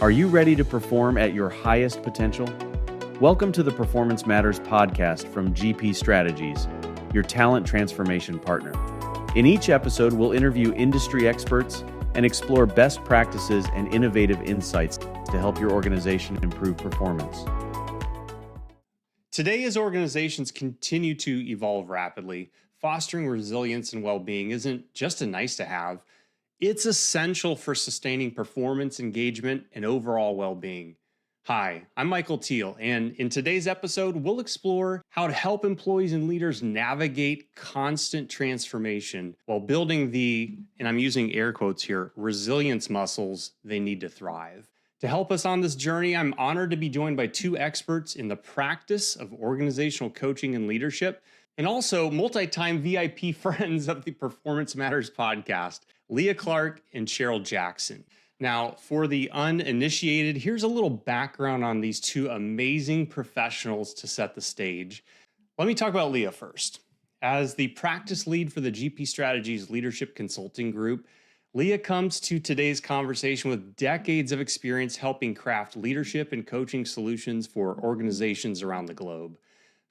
Are you ready to perform at your highest potential? Welcome to the Performance Matters podcast from GP Strategies, your talent transformation partner. In each episode, we'll interview industry experts and explore best practices and innovative insights to help your organization improve performance. Today, as organizations continue to evolve rapidly, fostering resilience and well-being isn't just a nice to have. It's essential for sustaining performance, engagement, and overall well-being. Hi, I'm Michael Teal, and in today's episode, we'll explore how to help employees and leaders navigate constant transformation while building the, and I'm using air quotes here, resilience muscles they need to thrive. To help us on this journey, I'm honored to be joined by two experts in the practice of organizational coaching and leadership, and also multi-time VIP friends of the Performance Matters podcast, Leah Clark and Cheryl Jackson. Now, for the uninitiated, here's a little background on these two amazing professionals to set the stage. Let me talk about Leah first. As the practice lead for the GP Strategies Leadership Consulting Group, Leah comes to today's conversation with decades of experience helping craft leadership and coaching solutions for organizations around the globe.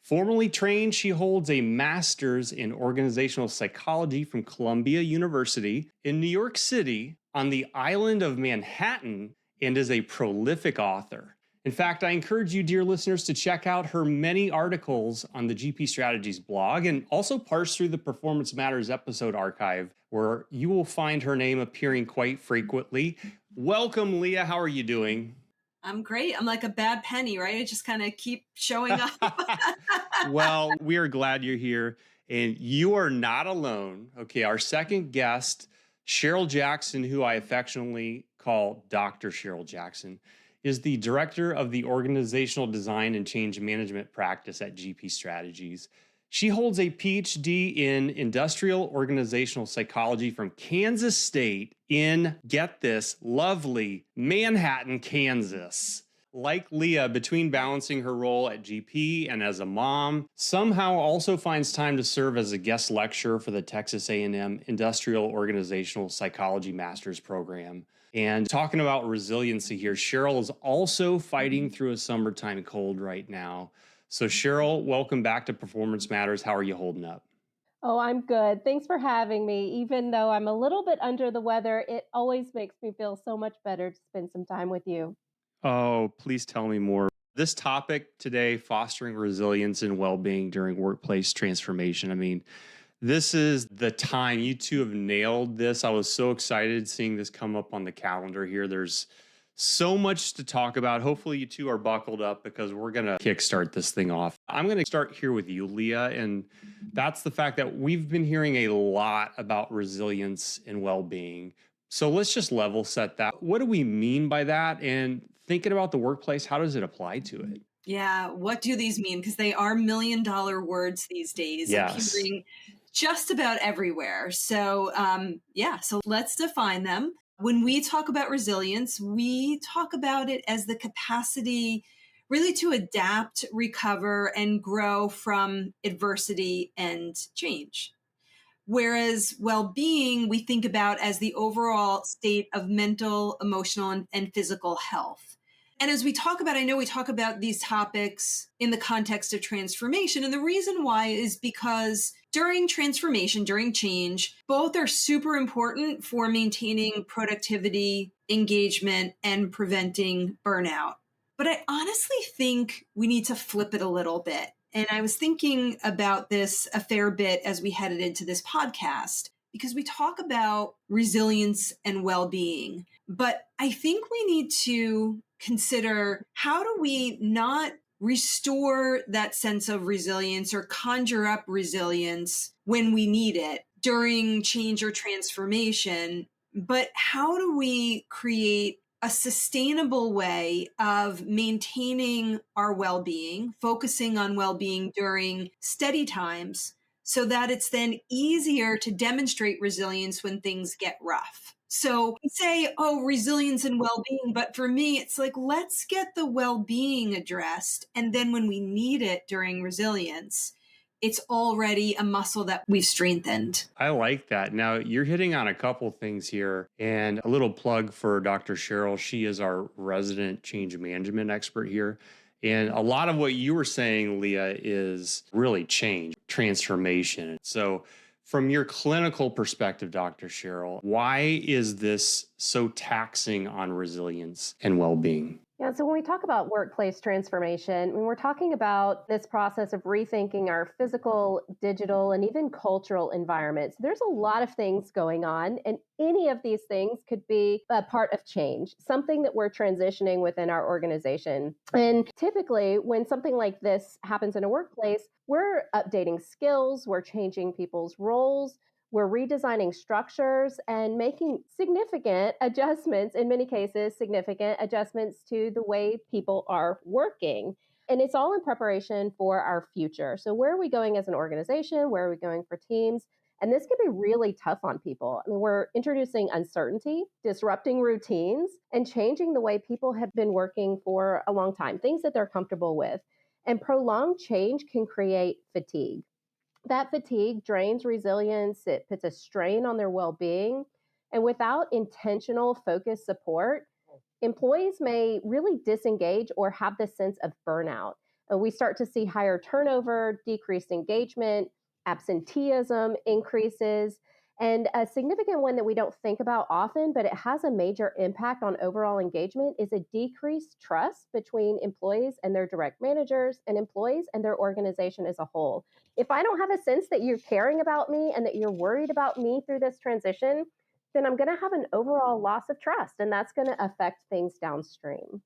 Formally trained, she holds a master's in organizational psychology from Columbia University in New York City on the island of Manhattan and is a prolific author. In fact, I encourage you, dear listeners, to check out her many articles on the GP Strategies blog and also parse through the Performance Matters episode archive, where you will find her name appearing quite frequently. Welcome, Leah. How are you doing? I'm great. I'm like a bad penny, right? I just kind of keep showing up. Well, we are glad you're here, and you are not alone. Okay, our second guest, Cheryl Jackson, who I affectionately call Dr. Cheryl Jackson, is the director of the organizational design and change management practice at GP Strategies. She holds a PhD in industrial organizational psychology from Kansas State in, get this, lovely Manhattan, Kansas. Like Leah, between balancing her role at GP and as a mom, somehow also finds time to serve as a guest lecturer for the Texas A&M Industrial Organizational Psychology Master's Program. And talking about resiliency here, Cheryl is also fighting through a summertime cold right now. So Cheryl, welcome back to Performance Matters. How are you holding up? Oh, I'm good. Thanks for having me. Even though I'm a little bit under the weather, it always makes me feel so much better to spend some time with you. Oh, please tell me more. This topic today, fostering resilience and well-being during workplace transformation. I mean, this is the time. You two have nailed this. I was so excited seeing this come up on the calendar here. There's so much to talk about. Hopefully you two are buckled up because we're going to kickstart this thing off. I'm going to start here with you, Leah, and that's the fact that we've been hearing a lot about resilience and well-being. So let's just level set that. What do we mean by that? And thinking about the workplace, how does it apply to it? Yeah, what do these mean? Because they are million-dollar words these days, Yes. appearing just about everywhere. So so let's define them. When we talk about resilience, we talk about it as the capacity really to adapt, recover, and grow from adversity and change. Whereas well-being, we think about as the overall state of mental, emotional, and physical health. And as we talk about, I know we talk about these topics in the context of transformation. And the reason why is because during transformation, during change, both are super important for maintaining productivity, engagement, and preventing burnout. But I honestly think we need to flip it a little bit. And I was thinking about this a fair bit as we headed into this podcast, because we talk about resilience and well-being. But I think we need to consider, how do we not restore that sense of resilience or conjure up resilience when we need it during change or transformation, but how do we create a sustainable way of maintaining our well-being, focusing on well-being during steady times, so that it's then easier to demonstrate resilience when things get rough. So we say, oh, resilience and well-being, but for me, it's like, let's get the well-being addressed. And then when we need it during resilience, it's already a muscle that we've strengthened. I like that. Now, you're hitting on a couple things here, and a little plug for Dr. Cheryl. She is our resident change management expert here. And a lot of what you were saying, Leah, is really change, transformation. So, from your clinical perspective, Dr. Cheryl, why is this so taxing on resilience and well being? Yeah, so when we talk about workplace transformation, when we're talking about this process of rethinking our physical, digital, and even cultural environments, there's a lot of things going on, and any of these things could be a part of change, something that we're transitioning within our organization. And typically, when something like this happens in a workplace, we're updating skills, we're changing people's roles, we're redesigning structures and making significant adjustments, in many cases, significant adjustments to the way people are working. And it's all in preparation for our future. So, where are we going as an organization? Where are we going for teams? And this can be really tough on people. I mean, we're introducing uncertainty, disrupting routines, and changing the way people have been working for a long time, things that they're comfortable with. And prolonged change can create fatigue. That fatigue drains resilience, it puts a strain on their well being. And without intentional focused support, employees may really disengage or have this sense of burnout. And we start to see higher turnover, decreased engagement, absenteeism increases. And a significant one that we don't think about often, but it has a major impact on overall engagement, is a decreased trust between employees and their direct managers and employees and their organization as a whole. If I don't have a sense that you're caring about me and that you're worried about me through this transition, then I'm going to have an overall loss of trust, and that's going to affect things downstream.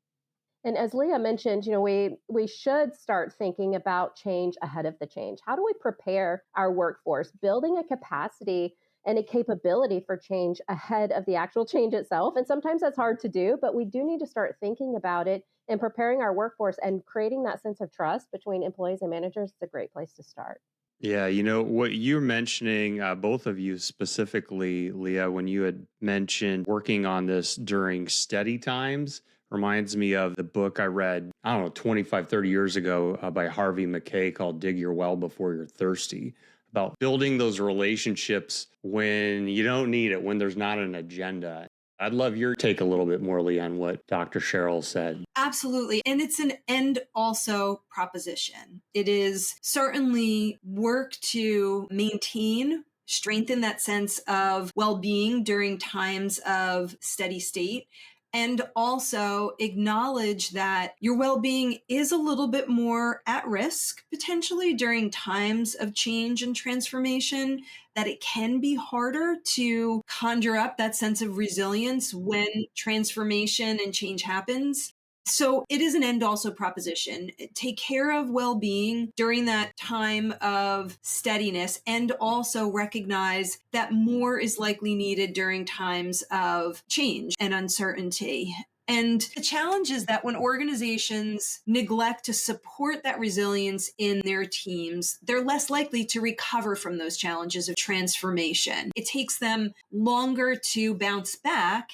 And as Leah mentioned, we should start thinking about change ahead of the change. How do we prepare our workforce, building a capacity and a capability for change ahead of the actual change itself? And sometimes that's hard to do, but we do need to start thinking about it and preparing our workforce, and creating that sense of trust between employees and managers is a great place to start. Yeah, what you're mentioning, both of you specifically, Leah, when you had mentioned working on this during steady times, reminds me of the book I read, I don't know, 25, 30 years ago by Harvey Mackay called Dig Your Well Before You're Thirsty, about building those relationships when you don't need it, when there's not an agenda. I'd love your take a little bit more, Leah, on what Dr. Cheryl said. Absolutely. And it's an and also proposition. It is certainly work to maintain, strengthen that sense of well-being during times of steady state, and also acknowledge that your well-being is a little bit more at risk potentially during times of change and transformation, that it can be harder to conjure up that sense of resilience when transformation and change happens. So it is an and also proposition. Take care of well-being during that time of steadiness, and also recognize that more is likely needed during times of change and uncertainty. And the challenge is that when organizations neglect to support that resilience in their teams, they're less likely to recover from those challenges of transformation. It takes them longer to bounce back.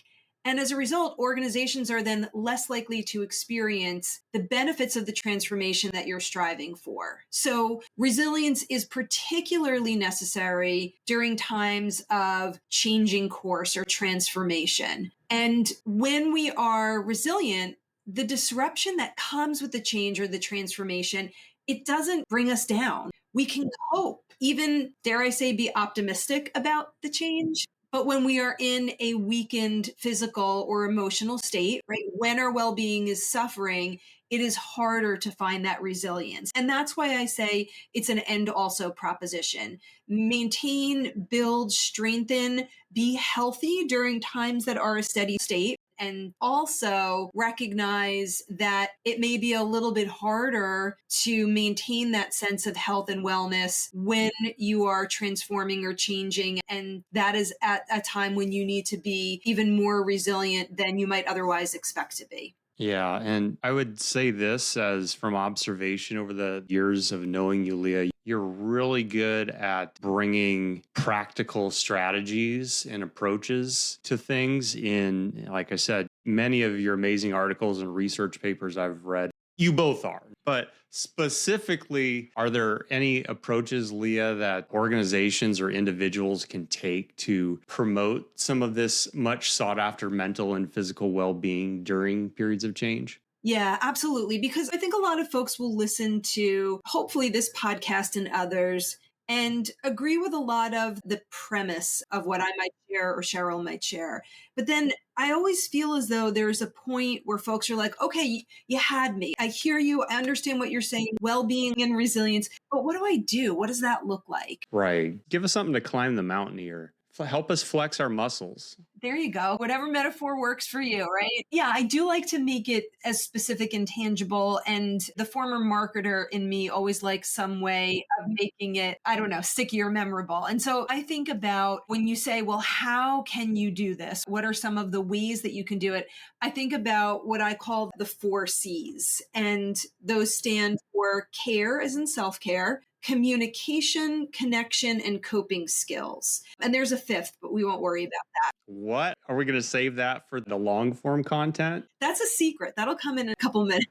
And as a result, organizations are then less likely to experience the benefits of the transformation that you're striving for. So resilience is particularly necessary during times of changing course or transformation. And when we are resilient, the disruption that comes with the change or the transformation, it doesn't bring us down. We can cope, even, dare I say, be optimistic about the change. But when we are in a weakened physical or emotional state, right, when our well-being is suffering, it is harder to find that resilience. And that's why I say it's an and also proposition. Maintain, build, strengthen, be healthy during times that are a steady state. And also recognize that it may be a little bit harder to maintain that sense of health and wellness when you are transforming or changing. And that is at a time when you need to be even more resilient than you might otherwise expect to be. Yeah, and I would say this as from observation over the years of knowing you, Leah, you're really good at bringing practical strategies and approaches to things in, like I said, many of your amazing articles and research papers I've read You both are. But specifically, are there any approaches, Leah, that organizations or individuals can take to promote some of this much sought after mental and physical well being during periods of change? Yeah, absolutely. Because I think a lot of folks will listen to hopefully this podcast and others and agree with a lot of the premise of what I might share or Cheryl might share. But then I always feel as though there's a point where folks are like, okay, you had me. I hear you. I understand what you're saying, well being and resilience. But what do I do? What does that look like? Right. Give us something to climb the mountain here. Help us flex our muscles. There you go. Whatever metaphor works for you, right? Yeah, I do like to make it as specific and tangible. And the former marketer in me always likes some way of making it, I don't know, sticky or memorable. And so I think about when you say, well, how can you do this? What are some of the ways that you can do it? I think about what I call the 4 C's. And those stand for care, as in self care, communication, connection, and coping skills. And there's a fifth, but we won't worry about that. What? Are we going to save that for the long form content? That's a secret. That'll come in a couple minutes.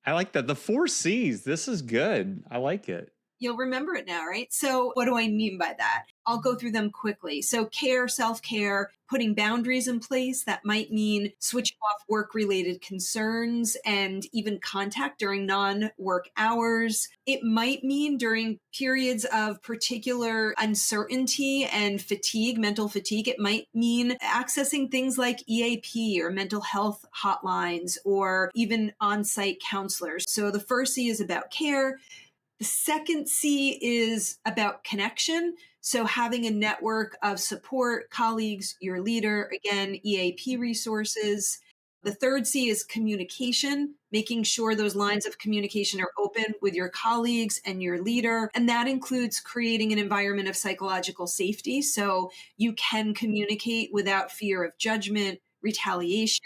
I like that. The 4 C's. This is good. I like it. You'll remember it now, right? So, what do I mean by that? I'll go through them quickly. So, care, self care, putting boundaries in place. That might mean switching off work related concerns and even contact during non work hours. It might mean during periods of particular uncertainty and fatigue, mental fatigue. It might mean accessing things like EAP or mental health hotlines or even on site counselors. So, the first C is about care. The second C is about connection. So having a network of support, colleagues, your leader, again, EAP resources. The third C is communication, making sure those lines of communication are open with your colleagues and your leader. And that includes creating an environment of psychological safety so you can communicate without fear of judgment, retaliation,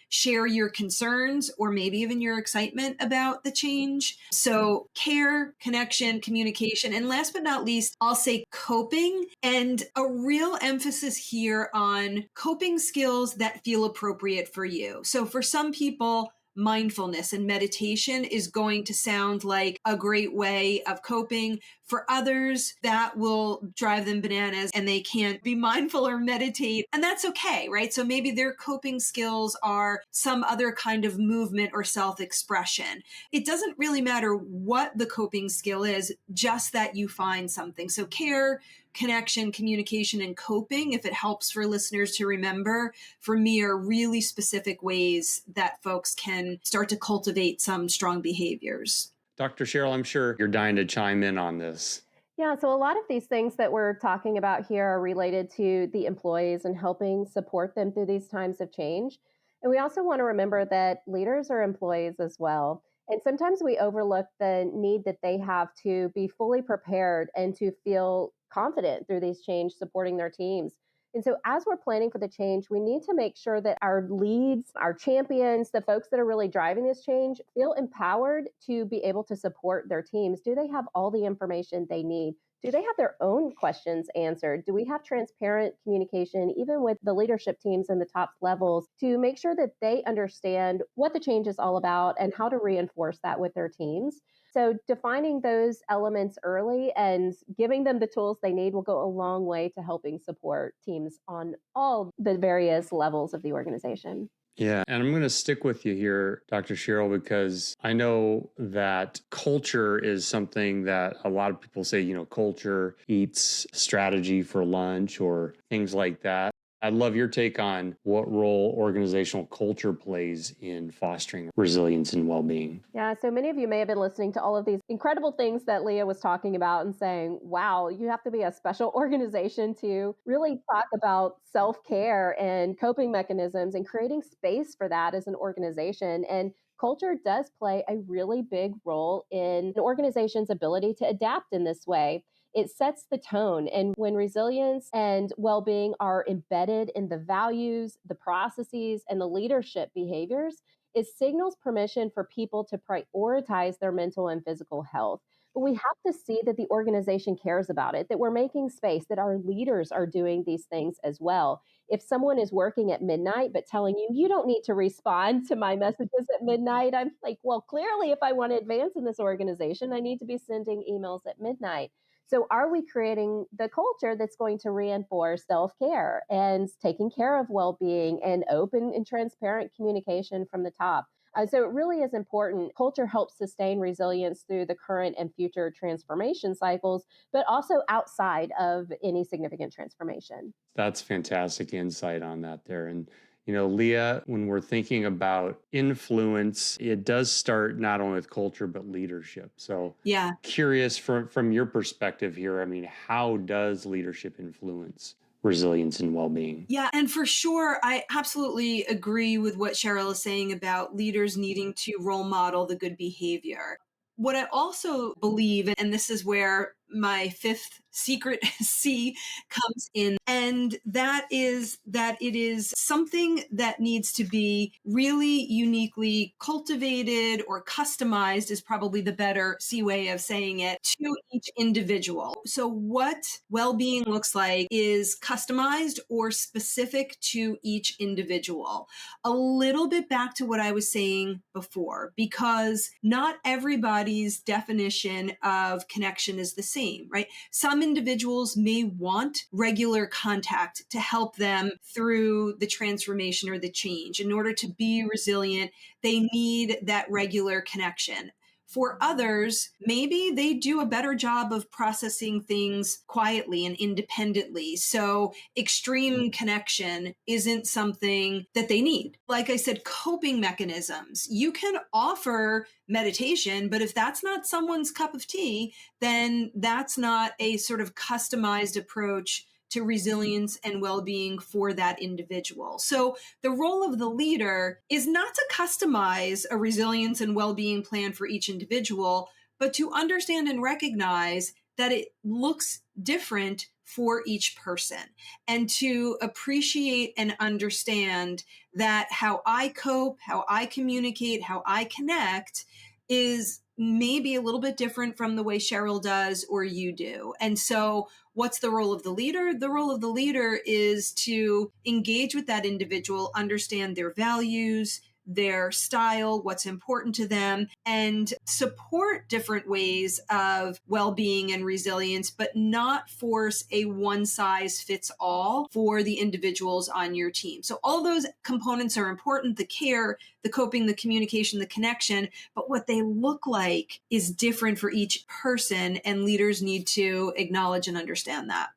share your concerns or maybe even your excitement about the change. So, care, connection, communication, and last but not least, I'll say coping, and a real emphasis here on coping skills that feel appropriate for you. So, for some people, mindfulness and meditation is going to sound like a great way of coping. For others, that will drive them bananas and they can't be mindful or meditate. And that's okay, right? So maybe their coping skills are some other kind of movement or self expression. It doesn't really matter what the coping skill is, just that you find something. So, care, connection, communication, and coping, if it helps for listeners to remember, for me are really specific ways that folks can start to cultivate some strong behaviors. Dr. Cheryl, I'm sure you're dying to chime in on this. Yeah, so a lot of these things that we're talking about here are related to the employees and helping support them through these times of change. And we also want to remember that leaders are employees as well. And sometimes we overlook the need that they have to be fully prepared and to feel confident through these change supporting their teams. And so, as we're planning for the change, we need to make sure that our leads, our champions, the folks that are really driving this change feel empowered to be able to support their teams. Do they have all the information they need? Do they have their own questions answered? Do we have transparent communication, even with the leadership teams and the top levels, to make sure that they understand what the change is all about and how to reinforce that with their teams? So defining those elements early and giving them the tools they need will go a long way to helping support teams on all the various levels of the organization. Yeah. And I'm going to stick with you here, Dr. Cheryl, because I know that culture is something that a lot of people say, culture eats strategy for lunch or things like that. I'd love your take on what role organizational culture plays in fostering resilience and well-being. Yeah, so many of you may have been listening to all of these incredible things that Leah was talking about and saying, wow, you have to be a special organization to really talk about self-care and coping mechanisms and creating space for that as an organization. And culture does play a really big role in an organization's ability to adapt in this way. It sets the tone. And when resilience and well being are embedded in the values, the processes, and the leadership behaviors, it signals permission for people to prioritize their mental and physical health. we have to see that the organization cares about it, that we're making space, that our leaders are doing these things as well. If someone is working at midnight but telling you, you don't need to respond to my messages at midnight, I'm like, well, clearly, if I want to advance in this organization, I need to be sending emails at midnight. So, are we creating the culture that's going to reinforce self care and taking care of well being and open and transparent communication from the top? So it really is important. Culture helps sustain resilience through the current and future transformation cycles, but also outside of any significant transformation. That's fantastic insight on that there. And, Leah, when we're thinking about influence, it does start not only with culture, but leadership. So, Yeah. curious from your perspective here, I mean, how does leadership influence resilience and well-being? Yeah, and for sure, I absolutely agree with what Cheryl is saying about leaders needing to role model the good behavior. What I also believe, and this is where my fifth secret C comes in, and that is that it is something that needs to be really uniquely cultivated or customized, is probably the better C way of saying it, to each individual. So what well-being looks like is customized or specific to each individual. A little bit back to what I was saying before, because not everybody's definition of connection is the same, right? Some individuals may want regular contact to help them through the transformation or the change. In order to be resilient, they need that regular connection. For others, maybe they do a better job of processing things quietly and independently. So extreme connection isn't something that they need. Like I said, coping mechanisms. You can offer meditation, but if that's not someone's cup of tea, then that's not a sort of customized approach to resilience and well-being for that individual. So the role of the leader is not to customize a resilience and well-being plan for each individual, but to understand and recognize that it looks different for each person, and to appreciate and understand that how I cope, how I communicate, how I connect is maybe a little bit different from the way Cheryl does or you do. And so what's the role of the leader? The role of the leader is to engage with that individual, understand their values, their style, what's important to them, and support different ways of well-being and resilience, but not force a one-size-fits-all for the individuals on your team. So all those components are important: the care, the coping, the communication, the connection, but what they look like is different for each person, and leaders need to acknowledge and understand that.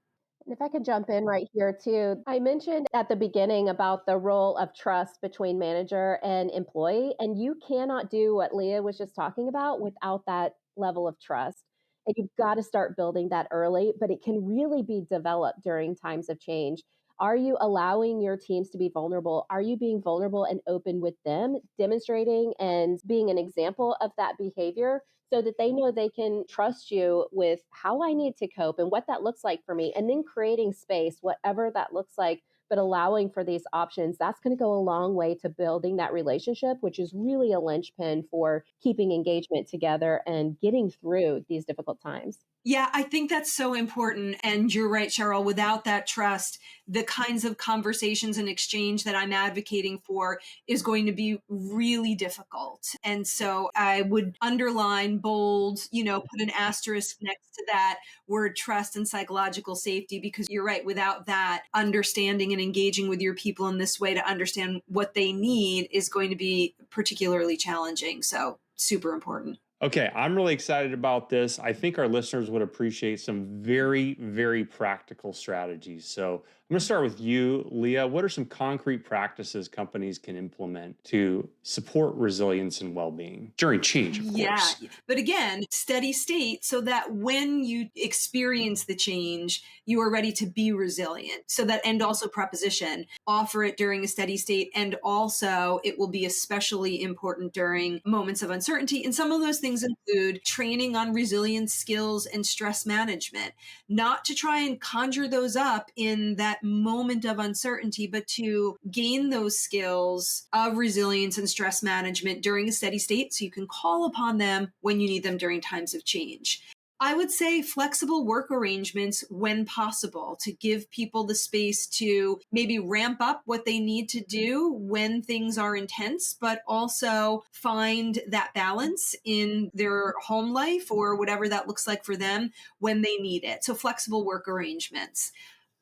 And if I could jump in right here too, I mentioned at the beginning about the role of trust between manager and employee, and you cannot do what Leah was just talking about without that level of trust. And you've got to start building that early, but it can really be developed during times of change. Are you allowing your teams to be vulnerable? Are you being vulnerable and open with them, demonstrating and being an example of that behavior, so that they know they can trust you with how I need to cope and what that looks like for me, and then creating space, whatever that looks like, but allowing for these options? That's going to go a long way to building that relationship, which is really a linchpin for keeping engagement together and getting through these difficult times. Yeah, I think that's so important. And you're right, Cheryl. Without that trust, the kinds of conversations and exchange that I'm advocating for is going to be really difficult. And so I would underline, bold, put an asterisk next to that word trust and psychological safety, because you're right. Without that, understanding and engaging with your people in this way to understand what they need is going to be particularly challenging. So super important. Okay, I'm really excited about this. I think our listeners would appreciate some very, very practical strategies. So I'm going to start with you, Leah. What are some concrete practices companies can implement to support resilience and well-being during change, of course? Yeah, but again, steady state, so that when you experience the change, you are ready to be resilient. So that, and also proposition, offer it during a steady state, and also it will be especially important during moments of uncertainty. And some of those things include training on resilience skills and stress management, not to try and conjure those up in that that moment of uncertainty, but to gain those skills of resilience and stress management during a steady state so you can call upon them when you need them during times of change. I would say flexible work arrangements when possible to give people the space to maybe ramp up what they need to do when things are intense, but also find that balance in their home life or whatever that looks like for them when they need it. So flexible work arrangements.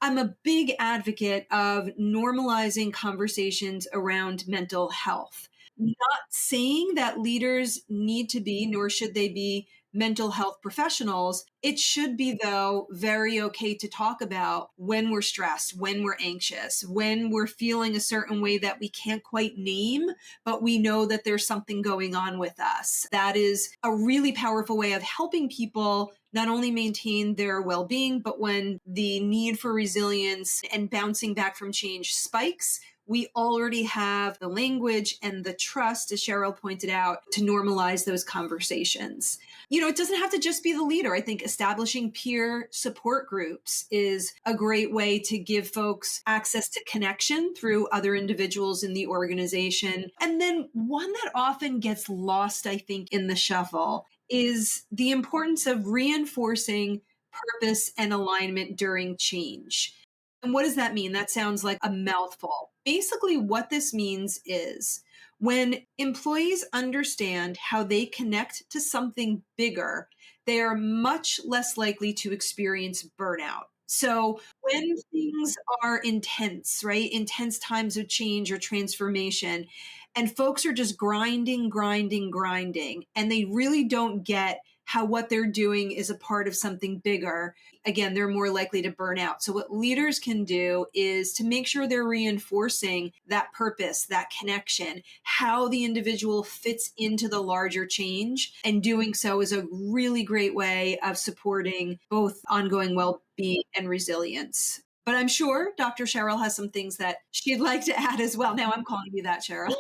I'm a big advocate of normalizing conversations around mental health. Not saying that leaders need to be, nor should they be, mental health professionals. It should be, though, very okay to talk about when we're stressed, when we're anxious, when we're feeling a certain way that we can't quite name, but we know that there's something going on with us. That is a really powerful way of helping people not only maintain their well-being, but when the need for resilience and bouncing back from change spikes, we already have the language and the trust, as Cheryl pointed out, to normalize those conversations. It doesn't have to just be the leader. I think establishing peer support groups is a great way to give folks access to connection through other individuals in the organization. And then one that often gets lost, I think, in the shuffle is the importance of reinforcing purpose and alignment during change. And what does that mean? That sounds like a mouthful. Basically, what this means is when employees understand how they connect to something bigger, they are much less likely to experience burnout. So when things are intense, right? Intense times of change or transformation, and folks are just grinding, and they really don't get how what they're doing is a part of something bigger, again, they're more likely to burn out. So what leaders can do is to make sure they're reinforcing that purpose, that connection, how the individual fits into the larger change. And doing so is a really great way of supporting both ongoing well-being and resilience. But I'm sure Dr. Cheryl has some things that she'd like to add as well. Now I'm calling you that, Cheryl.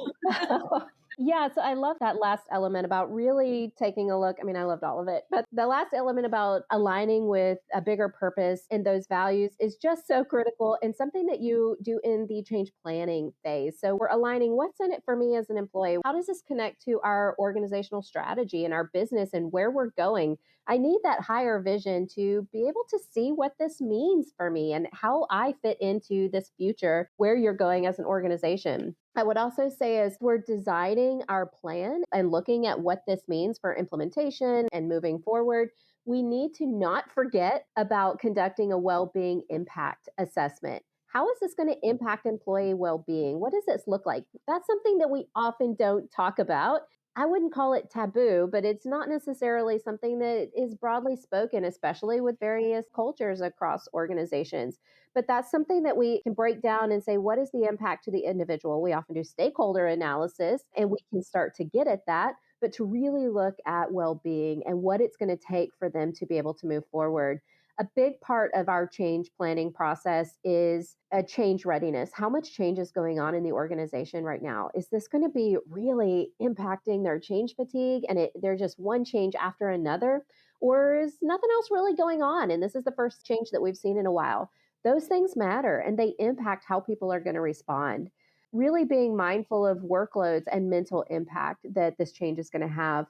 Yeah, so I love that last element about really taking a look. I mean, I loved all of it, but the last element about aligning with a bigger purpose and those values is just so critical and something that you do in the change planning phase. So we're aligning what's in it for me as an employee. How does this connect to our organizational strategy and our business and where we're going? I need that higher vision to be able to see what this means for me and how I fit into this future, where you're going as an organization. I would also say as we're designing our plan and looking at what this means for implementation and moving forward, we need to not forget about conducting a well-being impact assessment. How is this going to impact employee well-being? What does this look like? That's something that we often don't talk about. I wouldn't call it taboo, but it's not necessarily something that is broadly spoken, especially with various cultures across organizations. But that's something that we can break down and say, what is the impact to the individual? We often do stakeholder analysis, and we can start to get at that, but to really look at well-being and what it's going to take for them to be able to move forward. A big part of our change planning process is a change readiness. How much change is going on in the organization right now? Is this going to be really impacting their change fatigue and they're just one change after another? Or is nothing else really going on? And this is the first change that we've seen in a while. Those things matter and they impact how people are going to respond. Really being mindful of workloads and mental impact that this change is going to have.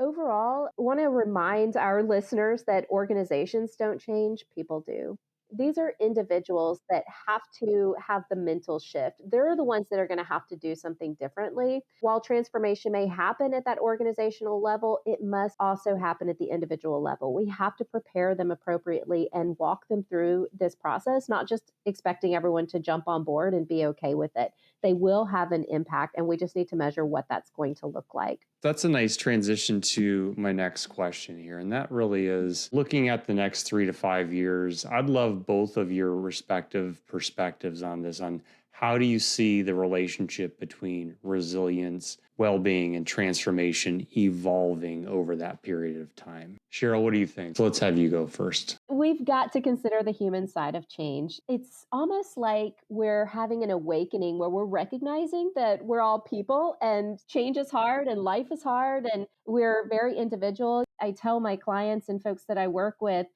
Overall, I want to remind our listeners that organizations don't change, people do. These are individuals that have to have the mental shift. They're the ones that are going to have to do something differently. While transformation may happen at that organizational level, it must also happen at the individual level. We have to prepare them appropriately and walk them through this process, not just expecting everyone to jump on board and be okay with it. They will have an impact, and we just need to measure what that's going to look like. That's a nice transition to my next question here. And that really is looking at the next 3 to 5 years. I'd love both of your respective perspectives on this, on how do you see the relationship between resilience, well-being, and transformation evolving over that period of time? Cheryl, what do you think? So let's have you go first. We've got to consider the human side of change. It's almost like we're having an awakening where we're recognizing that we're all people and change is hard and life is hard and we're very individual. I tell my clients and folks that I work with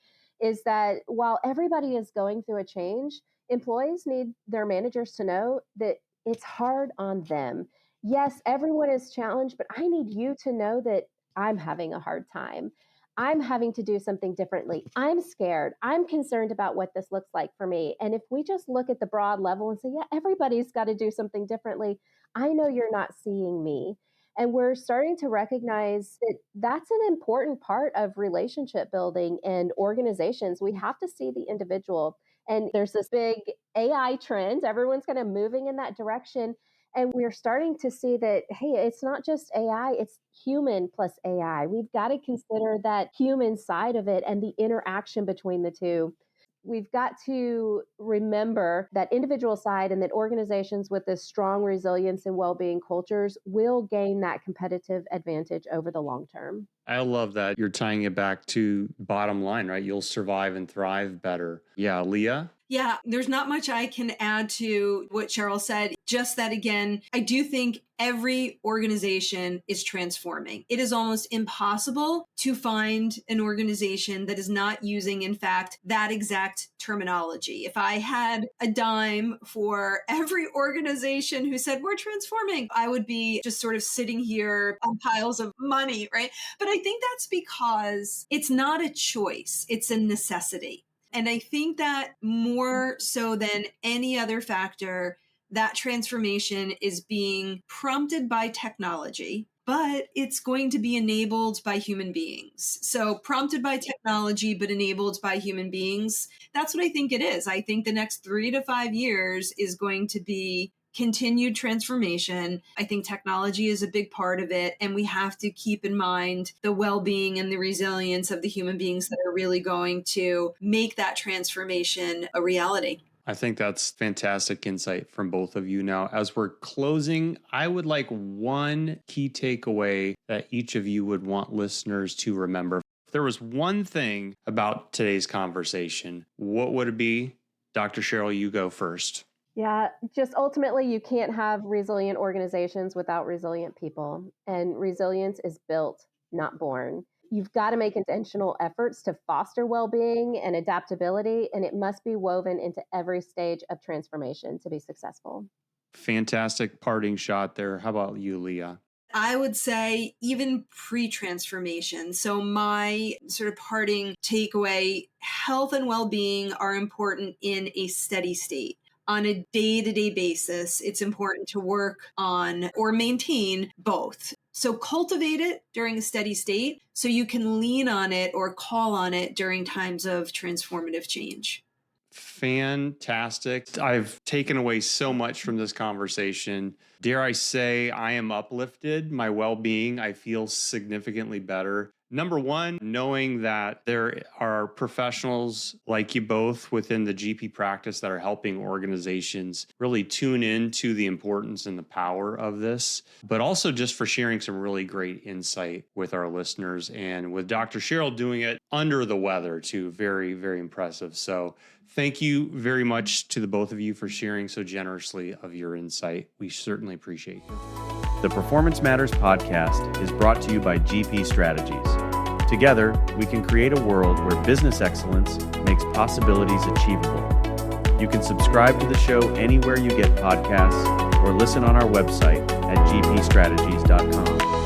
is that while everybody is going through a change, employees need their managers to know that it's hard on them. Yes, everyone is challenged, but I need you to know that I'm having a hard time. I'm having to do something differently. I'm scared. I'm concerned about what this looks like for me. And if we just look at the broad level and say, yeah, everybody's got to do something differently, I know you're not seeing me. And we're starting to recognize that that's an important part of relationship building and organizations. We have to see the individual. And there's this big AI trend. Everyone's kind of moving in that direction. And we're starting to see that, hey, it's not just AI, it's human plus AI. We've got to consider that human side of it and the interaction between the two. We've got to remember that individual side and that organizations with this strong resilience and well-being cultures will gain that competitive advantage over the long term. I love that you're tying it back to bottom line, right? You'll survive and thrive better. Yeah, Leah? Yeah, there's not much I can add to what Cheryl said. Just that, again, I do think every organization is transforming. It is almost impossible to find an organization that is not using, in fact, that exact terminology. If I had a dime for every organization who said, we're transforming, I would be just sort of sitting here on piles of money, right? But I think that's because it's not a choice, it's a necessity. And I think that more so than any other factor, that transformation is being prompted by technology, but it's going to be enabled by human beings. So prompted by technology, but enabled by human beings. That's what I think it is. I think the next 3 to 5 years is going to be continued transformation. I think technology is a big part of it. And we have to keep in mind the well-being and the resilience of the human beings that are really going to make that transformation a reality. I think that's fantastic insight from both of you. Now, as we're closing, I would like one key takeaway that each of you would want listeners to remember. If there was one thing about today's conversation, what would it be? Dr. Cheryl, you go first. Yeah, just ultimately, you can't have resilient organizations without resilient people. And resilience is built, not born. You've got to make intentional efforts to foster well-being and adaptability, and it must be woven into every stage of transformation to be successful. Fantastic parting shot there. How about you, Leah? I would say even pre-transformation. So my sort of parting takeaway, health and well-being are important in a steady state. On a day-to-day basis, it's important to work on or maintain both. So cultivate it during a steady state so you can lean on it or call on it during times of transformative change. Fantastic. I've taken away so much from this conversation. Dare I say, I am uplifted. My well-being, I feel significantly better. Number one, knowing that there are professionals like you both within the GP practice that are helping organizations really tune into the importance and the power of this, but also just for sharing some really great insight with our listeners, and with Dr. Cheryl doing it under the weather too. Very, very impressive. So thank you very much to the both of you for sharing so generously of your insight. We certainly appreciate you. The Performance Matters podcast is brought to you by GP Strategies. Together, we can create a world where business excellence makes possibilities achievable. You can subscribe to the show anywhere you get podcasts or listen on our website at gpstrategies.com.